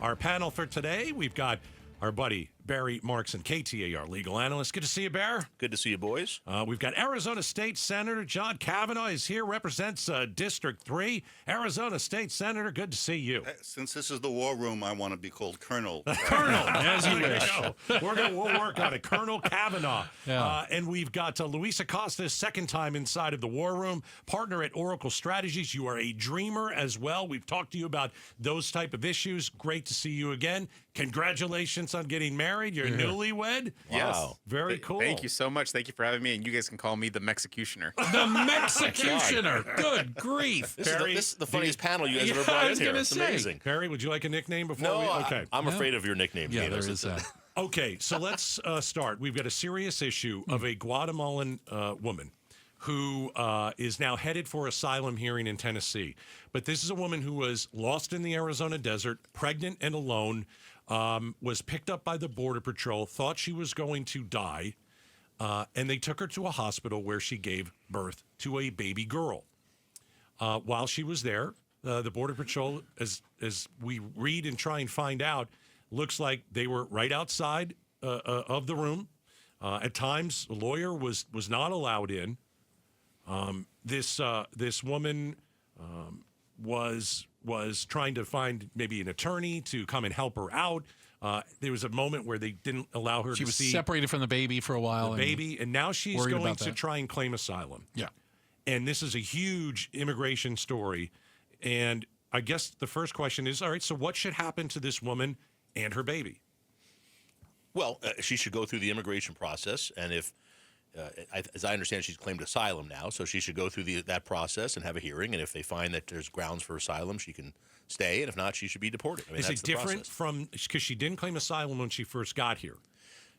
Our panel for today, we've got our buddy Barry Markson, KTAR legal analyst. Good to see you, Bear. Good to see you, boys. We've got Arizona State Senator John Kavanagh is here, represents District 3. Arizona State Senator, good to see you. Since this is the war room, I want to be called Colonel. Colonel, as you wish. We'll work on it. Colonel Kavanagh. Yeah. And we've got Luis Acosta, second time inside of the war room, partner at Oracle Strategies. You are a dreamer as well. We've talked to you about those type of issues. Great to see you again. Congratulations on getting married. You're newlywed. Yes. Wow. Very cool. Thank you so much. Thank you for having me. And you guys can call me the Mexicutioner. The Mexicutioner. Good grief. This is the funniest panel you guys ever brought in here. It's amazing. Perry, would you like a nickname before no, we? Okay. I'm afraid of your nickname. Yeah, there is that. Okay, so let's start. We've got a serious issue of a Guatemalan woman who is now headed for asylum hearing in Tennessee. But this is a woman who was lost in the Arizona desert, pregnant and alone, was picked up by the Border Patrol, thought she was going to die, and they took her to a hospital where she gave birth to a baby girl. While she was there, the Border Patrol, as we read and try and find out, looks like they were right outside of the room. At times, a lawyer was not allowed in. This woman was trying to find maybe an attorney to come and help her out. There was a moment where they didn't allow her to see. She was separated from the baby for a while. And now she's going to try and claim asylum. Yeah. And this is a huge immigration story. And I guess the first question is, all right, so what should happen to this woman and her baby? Well, she should go through the immigration process, and if, as I understand, she's claimed asylum now, so she should go through that process and have a hearing, and if they find that there's grounds for asylum, she can stay, and if not, she should be deported. I mean, is it different from, because she didn't claim asylum when she first got here?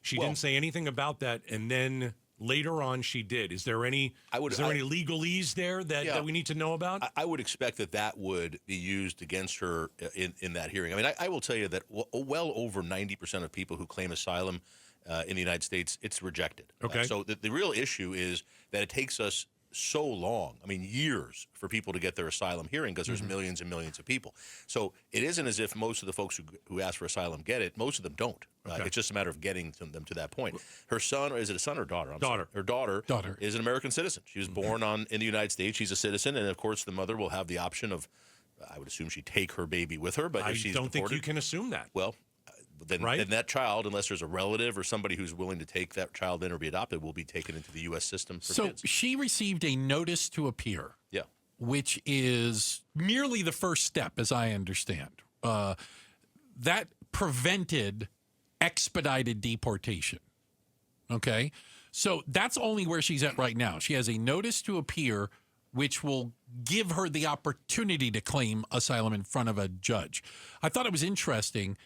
She didn't say anything about that, and then later on she did. Is there any any legalese there that we need to know about? I would expect that would be used against her in that hearing. I mean, I will tell you that well over 90% of people who claim asylum in the United States, it's rejected. Okay. So the real issue is that it takes us so long, I mean years, for people to get their asylum hearing because there's millions and millions of people. So it isn't as if most of the folks who ask for asylum get it. Most of them don't. Okay. It's just a matter of getting them to that point. Her son, or is it a son or daughter? Daughter. Her daughter is an American citizen. She was born in the United States. She's a citizen, and of course the mother will have the option of, I would assume she'd take her baby with her, but if she's don't deported, think you can assume that. Well, then that child, unless there's a relative or somebody who's willing to take that child in or be adopted, will be taken into the U.S. system for kids. So she received a notice to appear. Yeah. Which is merely the first step, as I understand. That prevented expedited deportation. Okay? So that's only where she's at right now. She has a notice to appear, which will give her the opportunity to claim asylum in front of a judge. I thought it was interesting.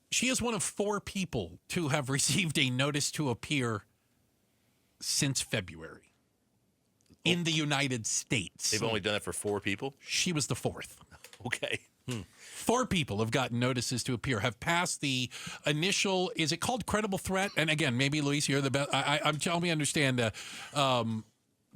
She is one of 4 people to have received a notice to appear since February in the United States. They've only done it for 4 people? She was the 4th. Okay. 4 people have gotten notices to appear, have passed the initial, is it called credible threat? And again, maybe, Luis, you're the best. I'm telling me, understand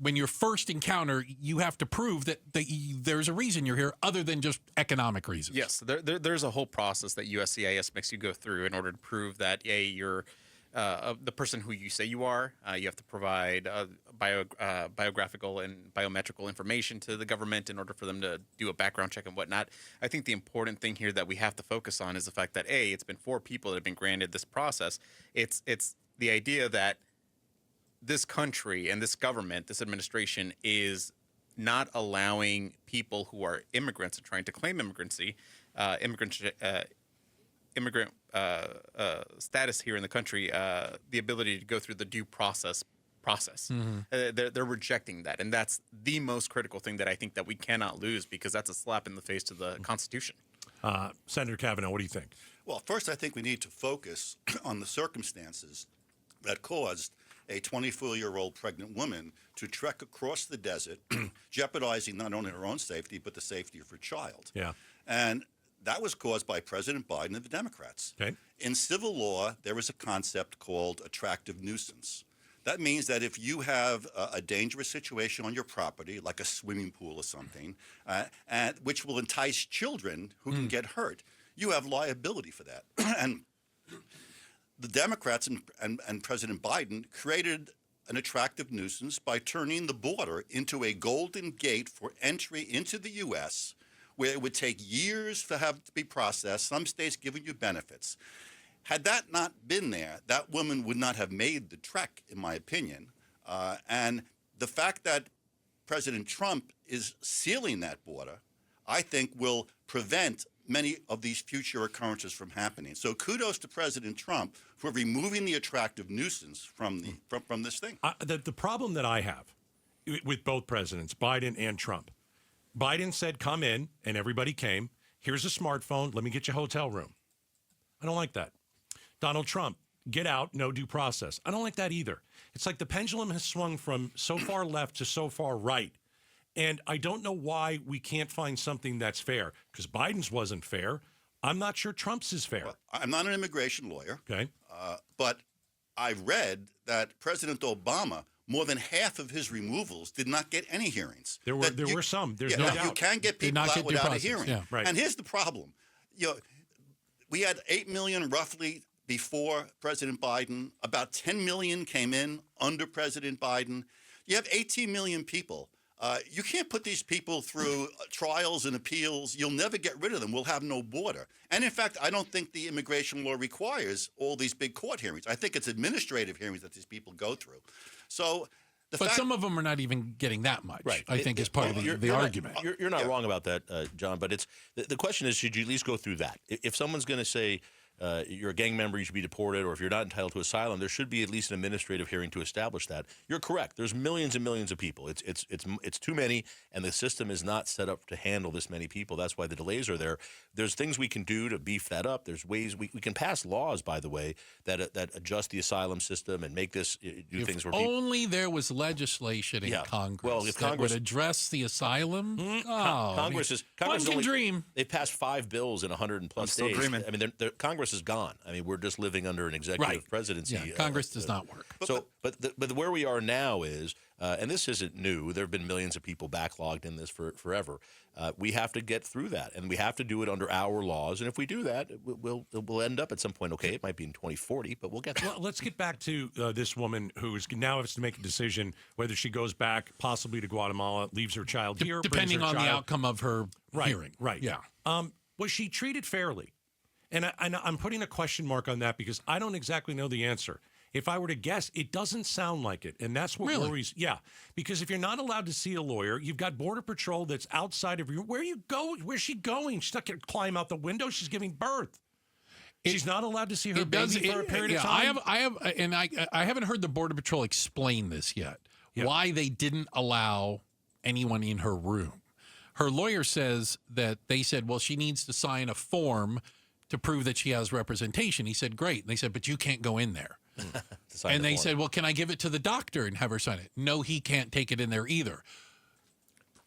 when your first encounter, you have to prove that there's a reason you're here other than just economic reasons. Yes, there's a whole process that USCIS makes you go through in order to prove that, you're the person who you say you are. You have to provide biographical and biometrical information to the government in order for them to do a background check and whatnot. I think the important thing here that we have to focus on is the fact that, it's been 4 people that have been granted this process. It's the idea that this country and this government, this administration, is not allowing people who are immigrants and trying to claim immigrant status here in the country, the ability to go through the due process. They're rejecting that, and that's the most critical thing that I think that we cannot lose, because that's a slap in the face to the Constitution. Senator Kavanagh, what do you think? Well, first, I think we need to focus on the circumstances that caused a 24-year-old pregnant woman to trek across the desert, jeopardizing not only her own safety, but the safety of her child. Yeah. And that was caused by President Biden and the Democrats. Okay. In civil law, there is a concept called attractive nuisance. That means that if you have a dangerous situation on your property, like a swimming pool or something, and which will entice children who can get hurt, you have liability for that. And the Democrats and President Biden created an attractive nuisance by turning the border into a golden gate for entry into the U.S., where it would take years to have to be processed, some states giving you benefits. Had that not been there, that woman would not have made the trek, in my opinion. And the fact that President Trump is sealing that border, I think, will prevent many of these future occurrences from happening. So kudos to President Trump for removing the attractive nuisance from this thing. The problem that I have with both presidents, Biden and Trump, Biden said, come in, and everybody came. Here's a smartphone. Let me get you a hotel room. I don't like that. Donald Trump, get out, no due process. I don't like that either. It's like the pendulum has swung from so far left to so far right. And I don't know why we can't find something that's fair, because Biden's wasn't fair. I'm not sure Trump's is fair. Well, I'm not an immigration lawyer, okay, but I read that President Obama, more than half of his removals did not get any hearings. There were some. There's no doubt. You can get people not out get due without process. a hearing. Yeah. Right. And here's the problem. We had 8 million roughly before President Biden. About 10 million came in under President Biden. You have 18 million people. You can't put these people through trials and appeals. You'll never get rid of them. We'll have no border. And in fact, I don't think the immigration law requires all these big court hearings. I think it's administrative hearings that these people go through. So, but some of them are not even getting that much. Right. I think is part of the argument. You're not wrong about that, John. But it's the question is, should you at least go through that? If someone's going to say you're a gang member, you should be deported, or if you're not entitled to asylum, there should be at least an administrative hearing to establish that. You're correct. There's millions and millions of people. It's too many, and the system is not set up to handle this many people. That's why the delays are there. There's things we can do to beef that up. There's ways we can pass laws, by the way, that adjust the asylum system and make this do things where only there was legislation in Congress that would address the asylum. Congress is dream. They've passed 5 bills in 100 plus days. Dreaming. I mean, Congress is gone. I mean, we're just living under an executive presidency. Yeah, Congress does not work. But where we are now is, and this isn't new. There have been millions of people backlogged in this forever. We have to get through that, and we have to do it under our laws. And if we do that, we'll end up at some point. Okay, it might be in 2040, but we'll get there. Well, let's get back to this woman who now has to make a decision whether she goes back possibly to Guatemala, leaves her child here, depending brings her on the child. outcome of her hearing. Right. Yeah. Was she treated fairly? And I'm putting a question mark on that because I don't exactly know the answer. If I were to guess, it doesn't sound like it. And that's what worries. Yeah. Because if you're not allowed to see a lawyer, you've got Border Patrol that's outside of you. Where are you going? Where's she going? She's not going to climb out the window. She's giving birth. She's not allowed to see her baby for a period of time. I haven't heard the Border Patrol explain this yet. Yeah. Why they didn't allow anyone in her room. Her lawyer says that they said, well, she needs to sign a form to prove that she has representation. He said, great. And they said, but you can't go in there. And they said, well, can I give it to the doctor and have her sign it? No, he can't take it in there either.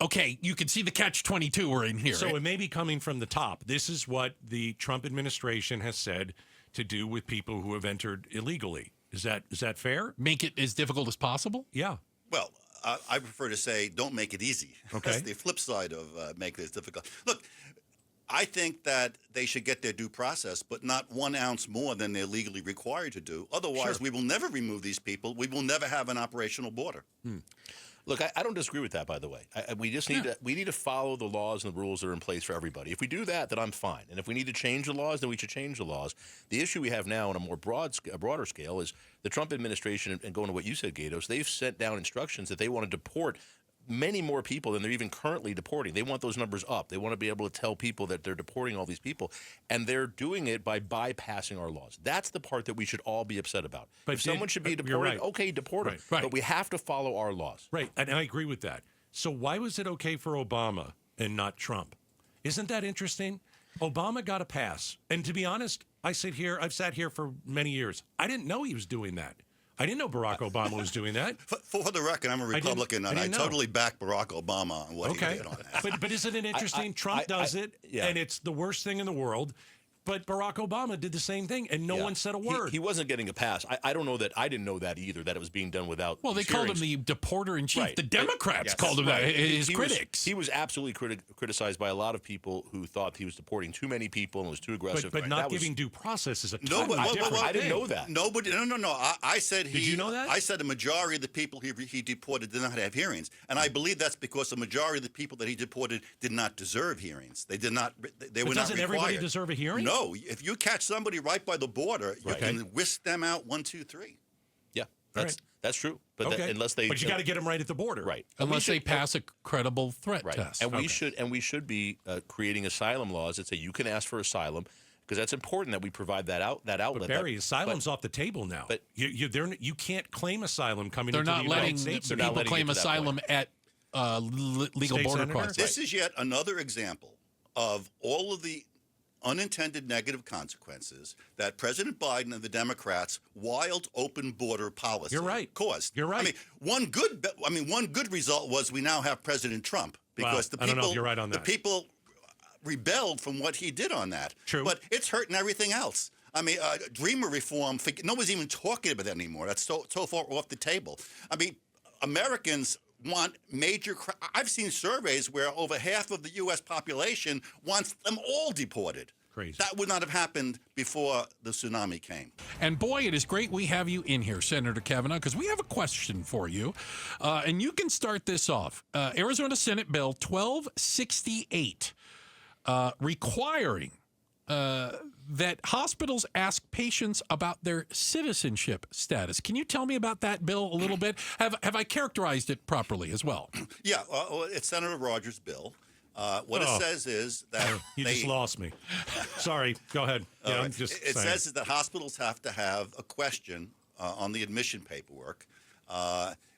Okay, you can see the catch-22 we're in here. So it may be coming from the top. This is what the Trump administration has said to do with people who have entered illegally. Is that fair? Make it as difficult as possible? Yeah. Well, I prefer to say don't make it easy. Okay. That's the flip side of make this difficult. Look, I think that they should get their due process, but not 1 ounce more than they're legally required to do. Otherwise, we will never remove these people. We will never have an operational border. Look, I don't disagree with that, by the way. We just need to follow the laws and the rules that are in place for everybody. If we do that, then I'm fine. And if we need to change the laws, then we should change the laws. The issue we have now on a more broader scale is the Trump administration, and going to what you said, Gaydos, they've sent down instructions that they want to deport many more people than they're even currently deporting. They want those numbers up. They want to be able to tell people that they're deporting all these people, and they're doing it by bypassing our laws. That's the part that we should all be upset about. But if someone should be deported, right. okay, deport them. Right. But we have to follow our laws. Right, and I agree with that. So why was it okay for Obama and not Trump? Isn't that interesting? Obama got a pass. And to be honest, I've sat here for many years. I didn't know he was doing that. I didn't know Barack Obama was doing that. For the record, I'm a Republican, and I totally back Barack Obama on what he did on that. But isn't it interesting? Trump does it, and it's the worst thing in the world. But Barack Obama did the same thing, and no one said a word. He wasn't getting a pass. I don't know that. I didn't know that either, that it was being done without. Well, they called him the deporter in chief. Right. The Democrats called him that. His critics. He was absolutely criticized by a lot of people who thought he was deporting too many people and was too aggressive. But not giving due process is a totally different thing. I didn't know that. Nobody. No. I said he. Did you know that? I said the majority of the people he deported did not have hearings, and I believe that's because the majority of the people that he deported did not deserve hearings. They did not. They were not required. Doesn't everybody deserve a hearing? No. If you catch somebody right by the border, you can whisk them out 1, 2, 3. Yeah, that's true. But unless they, but you got to get them right at the border, right? Unless they pass a credible threat test. And we should be creating asylum laws that say you can ask for asylum, because that's important that we provide that outlet. But Barry, asylum's off the table now. But you can't claim asylum coming into the United States. They're not letting people claim asylum at legal border crossings. This is yet another example of all of the unintended negative consequences that President Biden and the Democrats' wild open border policy caused. You're right. I mean, one good result was we now have President Trump, because I don't know if you're right on that. The people rebelled from what he did on that. True. But it's hurting everything else. I mean, dreamer reform, no one's even talking about that anymore. That's so far off the table. I mean, Americans want major. I've seen surveys where over half of the U.S. population wants them all deported. Crazy. That would not have happened before the tsunami came. And boy, it is great we have you in here, Senator Kavanagh, because we have a question for you. And you can start this off. Arizona Senate Bill 1268 requiring that hospitals ask patients about their citizenship status. Can you tell me about that bill a little bit? Have I characterized it properly as well? Yeah, it's Senator Rogers' bill. What it says is that you just lost me. Sorry, go ahead. Yeah, I'm just it says is that hospitals have to have a question on the admission paperwork,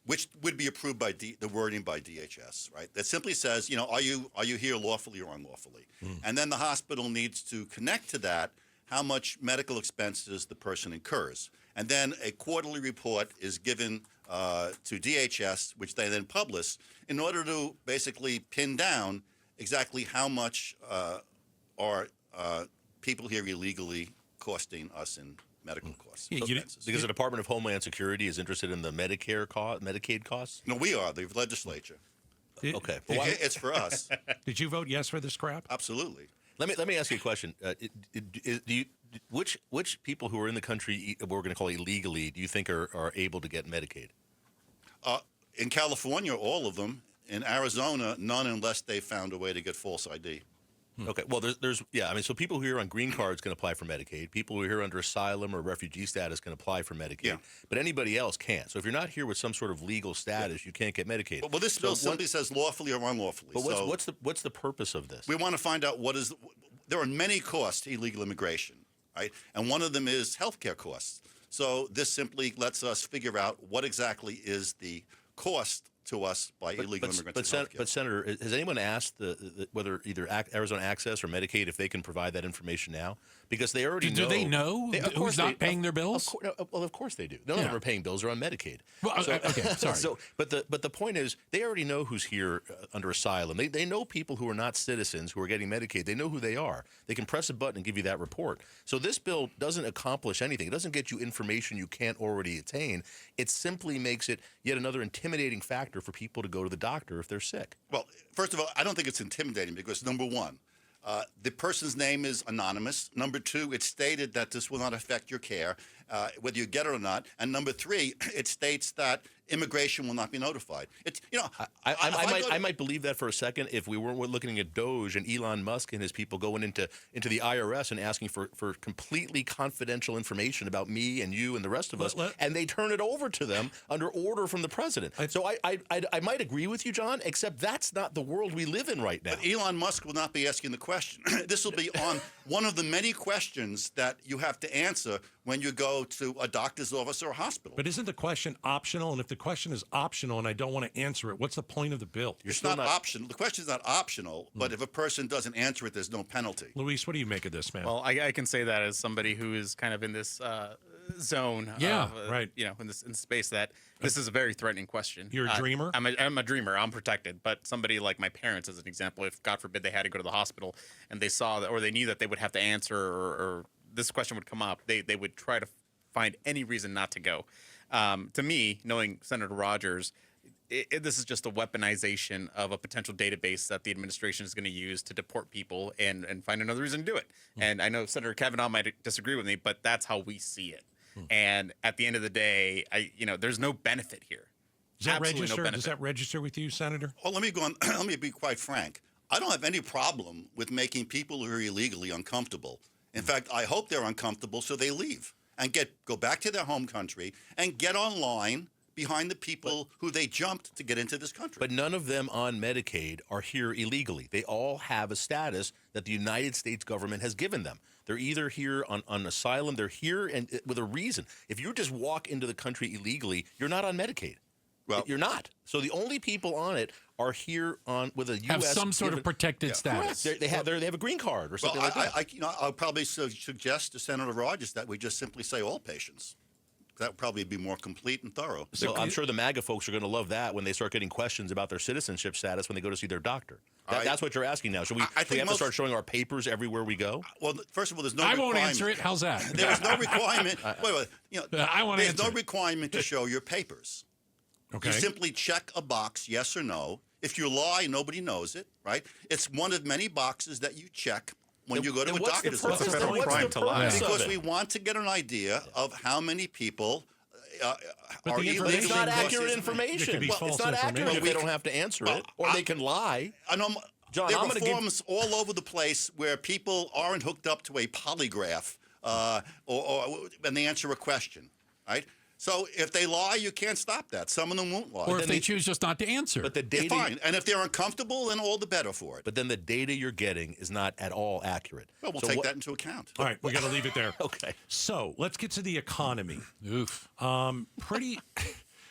which would be approved by the wording by DHS, right? That simply says, are you here lawfully or unlawfully? And then the hospital needs to connect to that how much medical expenses the person incurs. And then a quarterly report is given to DHS, which they then publish, in order to basically pin down exactly how much are people here illegally costing us in medical costs. Because the Department of Homeland Security is interested in the Medicaid costs? No, we are, the legislature. Okay. It's for us. Did you vote yes for this crap? Absolutely. Let me ask you a question. Which people who are in the country, we're going to call illegally, do you think are able to get Medicaid? In California, all of them. In Arizona, none unless they found a way to get false ID. Okay. Well, so people who are here on green cards can apply for Medicaid. People who are here under asylum or refugee status can apply for Medicaid. Yeah. But anybody else can't. So if you're not here with some sort of legal status, you can't get Medicaid. Well, this bill simply says lawfully or unlawfully. But what's the purpose of this? We want to find out there are many costs to illegal immigration, right? And one of them is healthcare costs. So this simply lets us figure out what exactly is the cost to us by illegal immigrants. But Senator, has anyone asked whether either Arizona Access or Medicaid if they can provide that information now? Because they already know. Do they know who's not paying their bills? Of course they do. None of them are paying bills. They're on Medicaid. Well, okay, sorry. But the point is, they already know who's here under asylum. They know people who are not citizens who are getting Medicaid. They know who they are. They can press a button and give you that report. So this bill doesn't accomplish anything. It doesn't get you information you can't already attain. It simply makes it yet another intimidating factor for people to go to the doctor if they're sick. Well, first of all, I don't think it's intimidating because, number one, the person's name is anonymous. Number two, it's stated that this will not affect your care, whether you get it or not. And number three, it states that immigration will not be notified. It's I might believe that for a second if we weren't looking at Doge and Elon Musk and his people going into the IRS and asking for completely confidential information about me and you and the rest of us, and they turn it over to them under order from the president. So I might agree with you, John, except that's not the world we live in right now. But Elon Musk will not be asking the question. This will be on one of the many questions that you have to answer when you go to a doctor's office or a hospital. But isn't the question optional? And if the question is optional and I don't want to answer it, what's the point of the bill? It's not optional. The question is not optional, but if a person doesn't answer it, there's no penalty. Luis, what do you make of this, man? Well, I can say that as somebody who is kind of in this zone. Yeah, of, right. You know, in this space that this is a very threatening question. You're a dreamer? I'm a dreamer. I'm protected. But somebody like my parents, as an example, if God forbid they had to go to the hospital and they saw that, or they knew that they would have to answer, or this question would come up, they would try to find any reason not to go. To me, knowing Senator Rogers, this is just a weaponization of a potential database that the administration is going to use to deport people and find another reason to do it. And I know Senator Kavanagh might disagree with me, but that's how we see it. And at the end of the day, there's no benefit here. Does that Absolutely register? no benefit. Does that register with you, Senator? Well, let me go on. Let me be quite frank. I don't have any problem with making people who are illegally uncomfortable. In fact, I hope they're uncomfortable so they leave and go back to their home country and get online behind the people who they jumped to get into this country. But none of them on Medicaid are here illegally. They all have a status that the United States government has given them. They're either here on asylum, they're here and with a reason. If you just walk into the country illegally, you're not on Medicaid. Well, you're not. So the only people on it are here with a U.S. Have some sort of protected status. They have a green card or something like that. I'll probably suggest to Senator Rogers that we just simply say all patients. That would probably be more complete and thorough. So I'm sure the MAGA folks are going to love that when they start getting questions about their citizenship status when they go to see their doctor. That's what you're asking now. Should we have to start showing our papers everywhere we go? Well, first of all, there's no I requirement. won't answer it. How's that? There is no requirement. Wait. I won't There's answer no it. requirement to show your papers. Okay. You simply check a box, yes or no. If you lie, nobody knows it, right? It's one of many boxes that you check when you go to a doctor's It's a office. federal crime to lie. Because we want to get an idea of how many people are the illegally. information It's not Well, accurate It information. could be false It's not accurate information. if they don't have to answer it, or they can lie. John, there I'm are gonna give- forms all over the place where people aren't hooked up to a polygraph or when they answer a question, right? So if they lie, you can't stop that. Some of them won't lie. Or if they choose just not to answer. But the They're data, fine. And if they're uncomfortable, then all the better for it. but then the data you're getting is not at all accurate. Well, we'll So take what- that into account. All right, we got to leave it there. Okay. So let's get to the economy. Oof.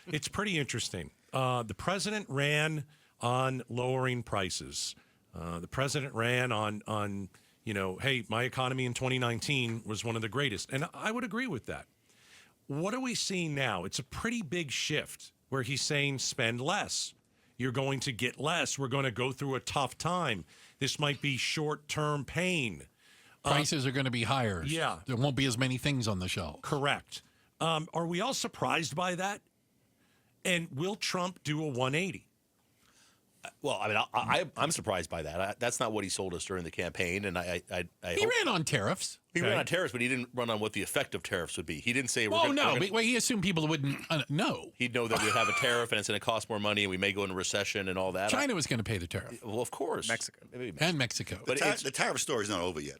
It's pretty interesting. The president ran on lowering prices. The president ran on hey, my economy in 2019 was one of the greatest, and I would agree with that. What are we seeing now? It's a pretty big shift where he's saying spend less. You're going to get less. We're going to go through a tough time. This might be short-term pain. Prices are going to be higher. Yeah. There won't be as many things on the shelf. Correct. Are we all surprised by that? And will Trump do a 180? Well, I mean, I'm surprised by that. That's not what he sold us during the campaign, and I He hope ran on tariffs. he ran on tariffs, but he didn't run on what the effect of tariffs would be. He didn't say Well, no, but he assumed people wouldn't know. He'd know that we'd have a tariff and it's going to cost more money and we may go into recession and all that. China was going to pay the tariff. Well, of course. Mexico. Maybe And Mexico. But The tariff story is not over yet.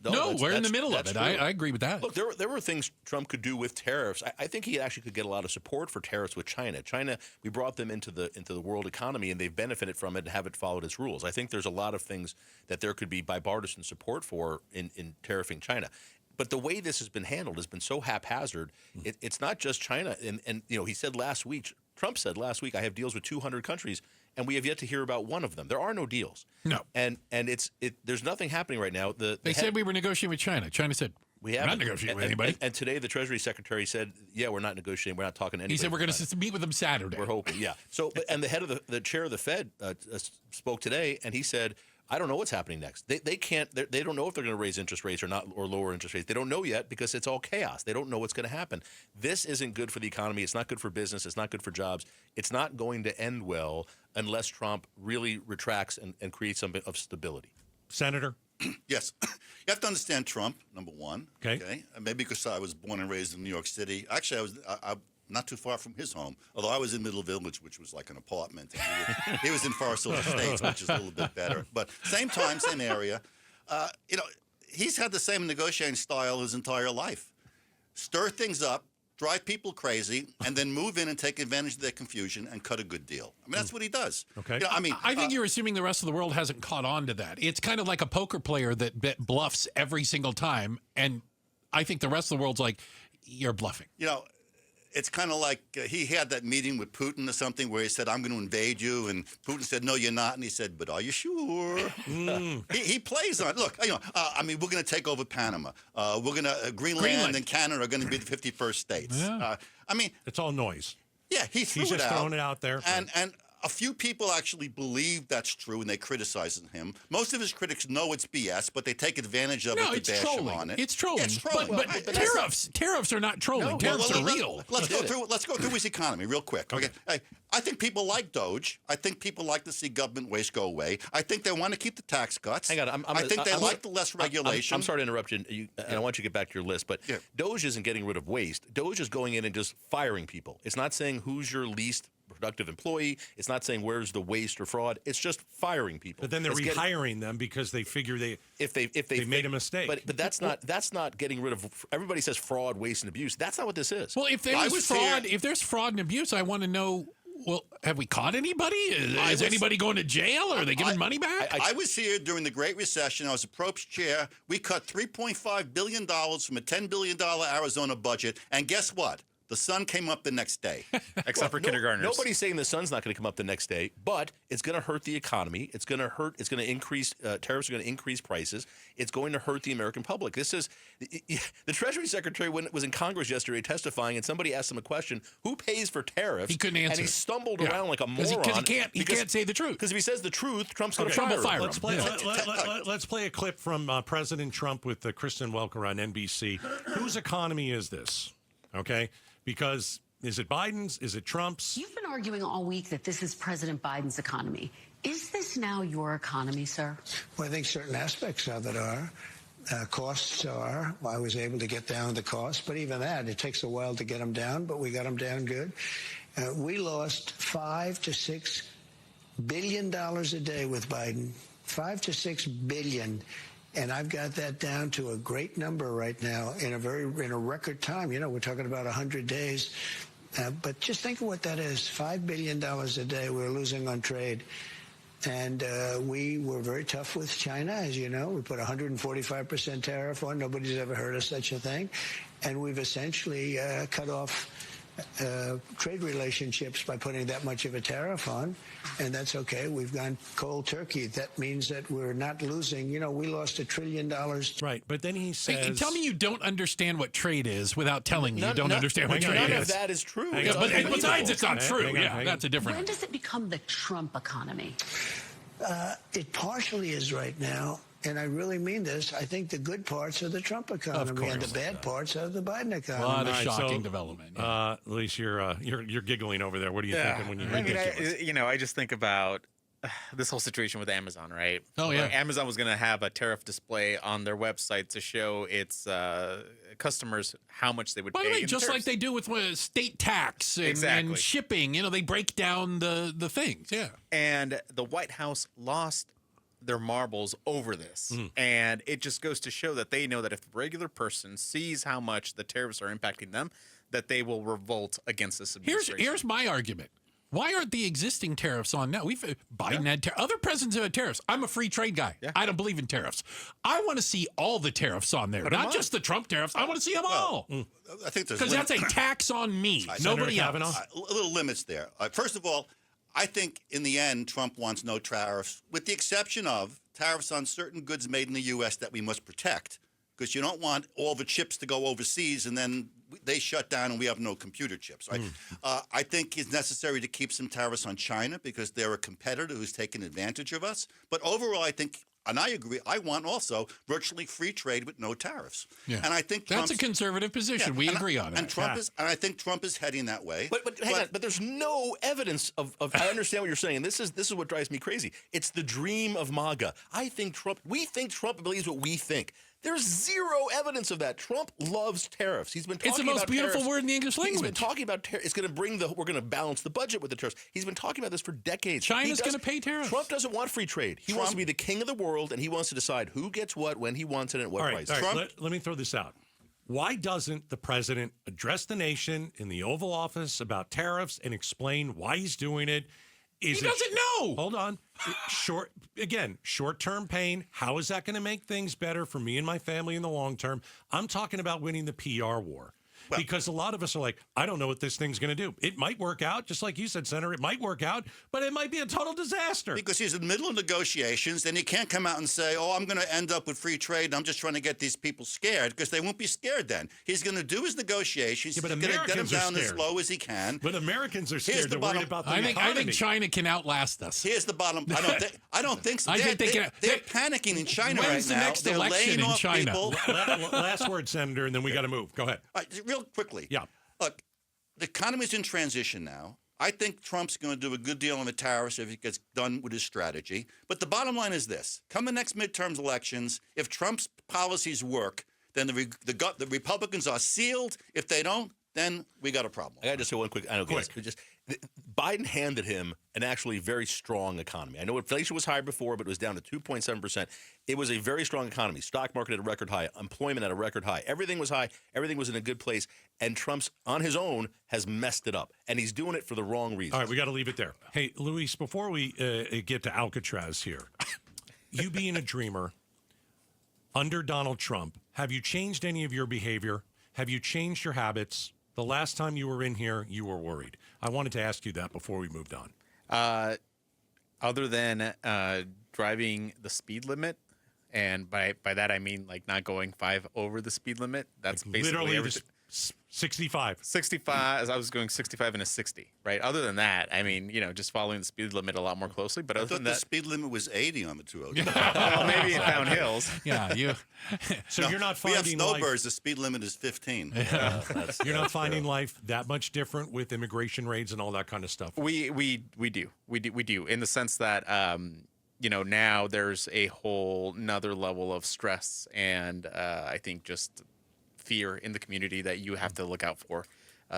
No, we're in the that's- middle of that's it. true. I agree with that. Look, there were things Trump could do with tariffs. I think he actually could get a lot of support for tariffs with China. China, we brought them into the world economy, and they've benefited from it and haven't followed its rules. I think there's a lot of things that there could be bipartisan support for in tariffing China. But the way this has been handled has been so haphazard. It's not just China. And he said last week, Trump said last week, I have deals with 200 countries, and we have yet to hear about one of them. There are no deals. No. And there's nothing happening right now. They said we were negotiating with China. China said, we we're haven't not negotiating with and- anybody. And today, the Treasury Secretary said, "Yeah, we're not negotiating. We're not talking to anybody." He said we're going about it." to meet with them Saturday. We're hoping, yeah. So, and the head of the chair of the Fed spoke today, and he said, "I don't know what's happening next. They can't. They don't know if they're going to raise interest rates or not, or lower interest rates. They don't know yet because it's all chaos. They don't know what's going to happen. This isn't good for the economy. It's not good for business. It's not good for jobs. It's not going to end well unless Trump really retracts and creates some of stability." Senator? Yes. You have to understand Trump, number one. Okay. And maybe because I was born and raised in New York City. Actually, I'm not too far from his home, although I was in Middle Village, which was like an apartment. And he was in Forest Hills Estates, which is a little bit better. But same time, same area. He's had the same negotiating style his entire life. Stir things up, drive people crazy, and then move in and take advantage of their confusion and cut a good deal. I mean, that's what he does. Okay. I think you're assuming the rest of the world hasn't caught on to that. It's kind of like a poker player that bluffs every single time, and I think the rest of the world's like, you're bluffing. it's kind of like he had that meeting with Putin or something where he said, I'm going to invade you. And Putin said, no, you're not. And he said, but are you sure? He plays on it. Look, I mean, we're going to take over Panama. We're going to, Greenland and Canada are going to be the 51st states. Yeah. I mean. It's all noise. Yeah, he's just throwing it out there. And a few people actually believe that's true, and they criticize him. Most of his critics know it's BS, but they take advantage of it to bash him on it. It's trolling. Yeah, it's trolling. But tariffs are not trolling. Tariffs are real. Let's go through his economy real quick. Okay. I think people like Doge. I think people like to see government waste go away. I think they want to keep the tax cuts. Hang on, I think they like the less regulation. I'm sorry to interrupt you, and I want you to get back to your list, but Doge isn't getting rid of waste. Doge is going in and just firing people. It's not saying who's your least productive employee. It's not saying where's the waste or fraud. It's just firing people. But then they're rehiring them because they figure if they made a mistake. But that's not getting rid of. Everybody says fraud, waste, and abuse. That's not what this is. Well, if there's fraud and abuse, I want to know. Well, have we caught anybody? Is anybody going to jail? Or are they giving money back? I was here during the Great Recession. I was approached chair. We cut $3.5 billion from a $10 billion Arizona budget. And guess what? The sun came up the next day. Except for kindergartners. Nobody's saying the sun's not going to come up the next day, but it's going to hurt the economy. It's going to hurt. It's going to increase. Tariffs are going to increase prices. It's going to hurt the American public. This is the Treasury Secretary was in Congress yesterday testifying, and somebody asked him a question: who pays for tariffs? He couldn't answer. And he stumbled around like a moron. Because he can't say the truth. Because if he says the truth, Trump's going to fire him. Let's play a clip from President Trump with Kristen Welker on NBC. Whose economy is this? Okay, because. Is it Biden's? Is it Trump's? You've been arguing all week that this is President Biden's economy. Is this now your economy, sir? Well, I think certain aspects of it are. Costs are. Well, I was able to get down the costs, but even that, it takes a while to get them down, but we got them down good. We lost $5 to $6 billion a day with Biden. $5 to $6 billion. And I've got that down to a great number right now in a record time. You know, we're talking about 100 days. But just think of what that is. $5 billion a day we're losing on trade. And we were very tough with China, as you know. We put 145% tariff on. Nobody's ever heard of such a thing. And we've essentially cut off trade relationships by putting that much of a tariff on, and that's okay. We've gone cold turkey. That means that we're not losing. You know, we lost $1 trillion. Right, but then he says... Hey, tell me you don't understand what trade is without telling me you don't understand what trade is. None of that is true. Yeah, but besides, it's not true. That's a different... When does it become the Trump economy? It partially is right now. And I really mean this. I think the good parts are the Trump economy, and the bad parts are the Biden economy. A lot of shocking development. Yeah. Elise, you're giggling over there. What are you thinking when you hear this? I just think about this whole situation with Amazon, right? Oh, yeah. Amazon was going to have a tariff display on their website to show its customers how much they would pay. By the way, just like they do with state tax and shipping, you know, they break down the things. Yeah. And the White House lost their marbles over this. And it just goes to show that they know that if the regular person sees how much the tariffs are impacting them, that they will revolt against this administration. Here's my argument. Why aren't the existing tariffs on now? Biden had other presidents have had tariffs. I'm a free trade guy. Yeah. I don't believe in tariffs. I want to see all the tariffs on there, not just the Trump tariffs. I want to see them all. I think there's because that's a tax on me. Nobody else. Little limits there. First of all, I think in the end, Trump wants no tariffs, with the exception of tariffs on certain goods made in the U.S. that we must protect, because you don't want all the chips to go overseas and then they shut down and we have no computer chips. Right? I think it's necessary to keep some tariffs on China because they're a competitor who's taken advantage of us. But overall, I think, and I agree, I want also virtually free trade with no tariffs. Yeah. And I think that's a conservative position. We agree on it. And I think Trump is heading that way. But hang on. But there's no evidence of I understand what you're saying. This is what drives me crazy. It's the dream of MAGA. We think Trump believes what we think. There's zero evidence of that. Trump loves tariffs. He's been talking about It's the most beautiful tariffs. word in the English language. He's been talking about tariffs. It's going to we're going to balance the budget with the tariffs. He's been talking about this for decades. China's going to pay tariffs. Trump doesn't want free trade. He wants to be the king of the world, and he wants to decide who gets what, when he wants it, and at what price. All right, let me throw this out. Why doesn't the president address the nation in the Oval Office about tariffs and explain why he's doing it? He doesn't know. Hold on. Short-term pain. How is that going to make things better for me and my family in the long term? I'm talking about winning the PR war. because a lot of us are like, I don't know what this thing's going to do. It might work out, just like you said, Senator. It might work out, but it might be a total disaster. Because he's in the middle of negotiations, then he can't come out and say, oh, I'm going to end up with free trade, and I'm just trying to get these people scared, because they won't be scared then. He's going to do his negotiations. Yeah, but he's going to get them Americans are down as scared. low as he can. But Americans are Here's scared. the They're bottom- worried about the I economy. think China can outlast us. Here's the bottom. I don't think so. I think they can- They're panicking in China right now. When's the next They're election laying in off China? people. Last word, Senator, and then we got to move. Go ahead. All right, real quickly. Yeah. Look, the economy's in transition now. I think Trump's going to do a good deal on the tariffs if he gets done with his strategy. But the bottom line is this. Come the next midterms elections, if Trump's policies work, then the Republicans are sealed. If they don't, then we got a problem. I got to just say one quick. I know, guys, Biden handed him an actually very strong economy. I know inflation was high before, but it was down to 2.7%. It was a very strong economy. Stock market at a record high. Employment at a record high. Everything was high. Everything was in a good place. And Trump's, on his own, has messed it up. And he's doing it for the wrong reasons. All right, we got to leave it there. Hey, Luis, before we get to Alcatraz here, you being a dreamer under Donald Trump, have you changed any of your behavior? Have you changed your habits? The last time you were in here, you were worried. I wanted to ask you that before we moved on. Other than driving the speed limit, and by that I mean like not going 5 over the speed limit. That's basically Literally everything. 65. 65, as I was going 65 and a 60, right? Other than that, I mean, just following the speed limit a lot more closely. But I other thought than the that, speed limit was 80 on the 202. well, maybe in downhills. Yeah, you. So you're not We have finding snowbirds. The speed limit is 15. you're not finding life that much different with immigration raids and all that kind of stuff. We do in the sense that now there's a whole nother level of stress and I think just fear in the community that you have to look out for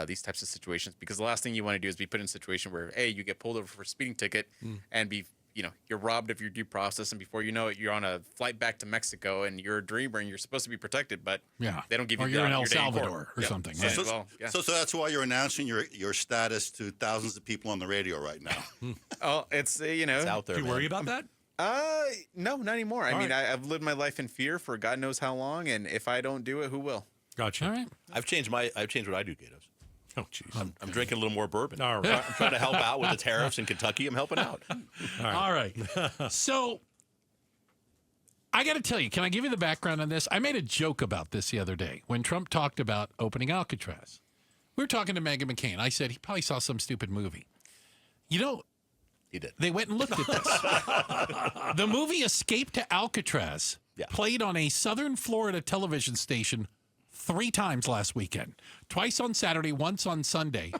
these types of situations, because the last thing you want to do is be put in a situation where you get pulled over for a speeding ticket and you're robbed of your due process, and before you know it, you're on a flight back to Mexico and you're a dreamer and you're supposed to be protected, but they don't give you or you're in El your day in court. Salvador or something. Yeah. Yeah. So that's why you're announcing your status to thousands of people on the radio right now. Oh, it's It's out there, Do you man. worry about that? No, not anymore. I mean, I've lived my life in fear for God knows how long, and if I don't do it, who will? Gotcha. All right. I've changed what I do, Gaydos. Oh, jeez. I'm drinking a little more bourbon. All right. I'm trying to help out with the tariffs in Kentucky. I'm helping out. All right. So I got to tell you, can I give you the background on this? I made a joke about this the other day when Trump talked about opening Alcatraz. We were talking to Meghan McCain. I said he probably saw some stupid movie. He did. They went and looked at this. The movie Escape to Alcatraz played on a Southern Florida television station 3 times last weekend. Twice on Saturday, once on Sunday.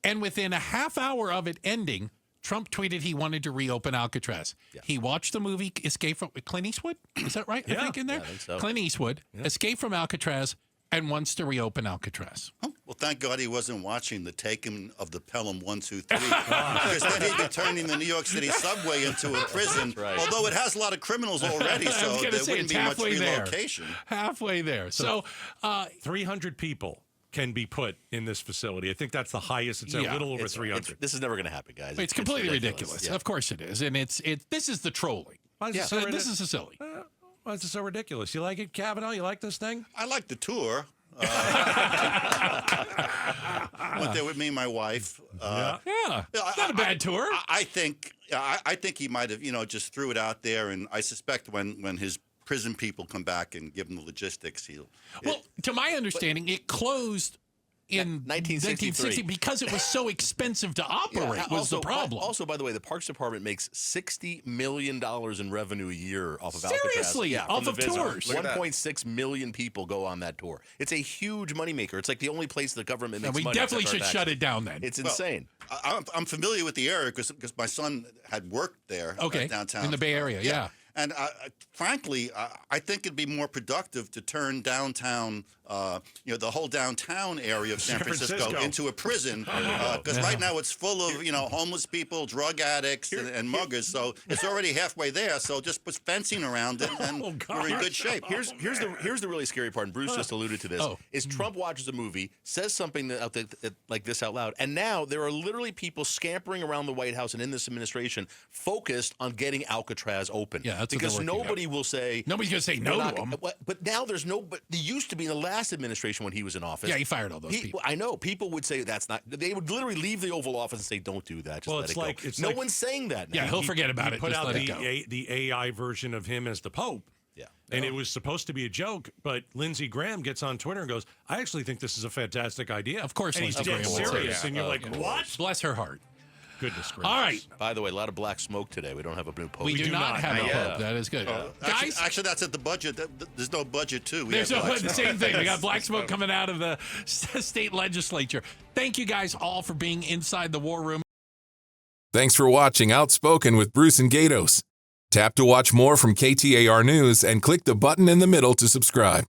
And within a half hour of it ending, Trump tweeted he wanted to reopen Alcatraz. Yeah. He watched the movie Escape from Clint Eastwood. Is that right? I think in there. Yeah, I think so. Clint Eastwood, Escape from Alcatraz, and wants to reopen Alcatraz. Well, thank God he wasn't watching the taking of the Pelham 123, because then he'd be turning the New York City subway into a prison. Right. Although it has a lot of criminals already, so there wouldn't be much relocation. Halfway there. So 300 people can be put in this facility. I think that's the highest. It's a little over 300. This is never going to happen, guys. It's completely ridiculous. Yeah. Of course it is. And this is the trolling. Why is it so This is silly. Why is it so ridiculous? You like it, Kavanaugh? You like this thing? I like the tour. Went there with me and my wife. It's not a bad tour. I think he might have, just threw it out there, and I suspect when his prison people come back and give him the logistics, to my understanding, it closed in 1963 because it was so expensive to operate was the problem. Also, by the way, the Parks Department makes $60 million in revenue a year off of Seriously? Alcatraz. Off from of the visitors. tours? 1.6 million people go on that tour. It's a huge moneymaker. It's like the only place the government makes we money. definitely except should for our shut taxes. it down then. It's insane. I'm familiar with the area because my son had worked there downtown. In the Bay Area, yeah. And frankly, I think it'd be more productive to turn downtown, the whole downtown area of San Francisco into a prison, because right now it's full of, homeless people, drug addicts, and muggers. So it's already halfway there. So just put fencing around it, and we're in good shape. Here's the really scary part, and Bruce just alluded to this, is Trump watches a movie, says something like this out loud, and now there are literally people scampering around the White House and in this administration focused on getting Alcatraz open. Yeah, that's because nobody will say... Nobody's going to say no to them. But now there's no... But there used to be in the last last administration when he was in office. Yeah, he fired all those people. I know. People would say that's not. They would literally leave the Oval Office and say, "Don't do that. Just Well, let it's it go." like- it's no like- one's saying that now. Yeah, he'll forget about He it. put Just out let it go. the AI version of him as the Pope. Yeah. And it was supposed to be a joke, but Lindsey Graham gets on Twitter and goes, "I actually think this is a fantastic idea." Of course and he's Lindsey dead Graham will say serious, that. and you're like, "What?" Bless her heart. Goodness gracious! All right. By the way, a lot of black smoke today. We don't have a new Pope. We do not have a yet. Pope. That is good. Actually, Guys, that's at the budget. There's no budget, too. We there's have no, black the smoke. same thing. We got black smoke coming out of the state legislature. Thank you guys all for being inside the war room. Thanks for watching Outspoken with Bruce and Gaydos. Tap to watch more from KTAR News and click the button in the middle to subscribe.